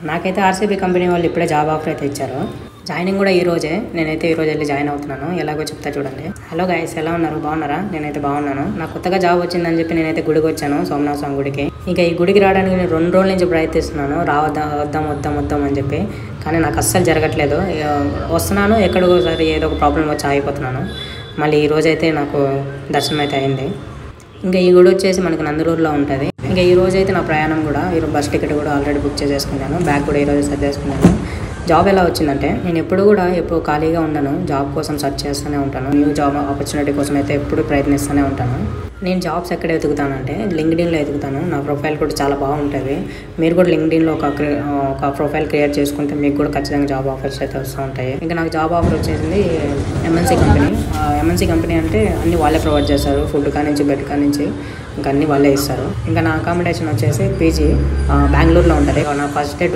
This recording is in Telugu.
నాకైతే ఆర్సీబీ కంపెనీ వాళ్ళు ఇప్పుడే జాబ్ ఆఫర్ అయితే ఇచ్చారు. జాయినింగ్ కూడా ఈ రోజే. నేనైతే ఈ రోజు వెళ్ళి జాయిన్ అవుతున్నాను. ఎలాగో చెప్తా చూడండి. హలో గైస్, ఎలా ఉన్నారు? బాగున్నారా? నేనైతే బాగున్నాను. నాకు కొత్తగా జాబ్ వచ్చిందని చెప్పి నేనైతే గుడికి వచ్చాను, సోమనాథ స్వామి గుడికి. ఇంకా ఈ గుడికి రావడానికి నేను 2 రోజుల నుంచి ప్రయత్నిస్తున్నాను, వద్దాం అని చెప్పి. కానీ నాకు అస్సలు జరగట్లేదు. వస్తున్నాను, ఎక్కడికోసారి ఏదో ఒక ప్రాబ్లం వచ్చి ఆగిపోతున్నాను. మళ్ళీ ఈ రోజైతే నాకు దర్శనం అయితే అయింది. ఇంకా ఈ గుడి వచ్చేసి మనకి నందలూరులో ఉంటుంది. ఇంకా ఈ రోజు అయితే నా ప్రయాణం కూడా, ఈరోజు బస్ టికెట్ కూడా ఆల్రెడీ బుక్ చేసేసుకున్నాను. బ్యాగ్ కూడా ఈరోజు సర్దేసుకున్నాను. జాబ్ ఎలా వచ్చిందంటే, నేను ఎప్పుడు ఖాళీగా ఉండను. జాబ్ కోసం సెర్చ్ చేస్తూనే ఉంటాను. న్యూ జాబ్ ఆపర్చునిటీ కోసం అయితే ఎప్పుడు ప్రయత్నిస్తూనే ఉంటాను. నేను జాబ్స్ ఎక్కడ వెతుకుతానంటే లింక్డ్ఇన్లో వెతుకుతాను. నా ప్రొఫైల్ కూడా చాలా బాగుంటుంది. మీరు కూడా లింక్డ్ఇన్లో ఒక ప్రొఫైల్ క్రియేట్ చేసుకుంటే మీకు కూడా ఖచ్చితంగా జాబ్ ఆఫర్స్ అయితే వస్తూ ఉంటాయి. ఇంకా నాకు జాబ్ ఆఫర్ వచ్చేసింది ఎంఎన్సీ కంపెనీ. ఎంఎన్సీ కంపెనీ అంటే అన్ని వాళ్ళే ప్రొవైడ్ చేస్తారు. ఫుడ్ కానించి, బెడ్ కానించి ఇంకా అన్నీ వాళ్ళే ఇస్తారు. ఇంకా నా అకామిడేషన్ వచ్చేసి పీజీ బెంగళూరులో ఉంటుంది. నా ఫస్ట్ డే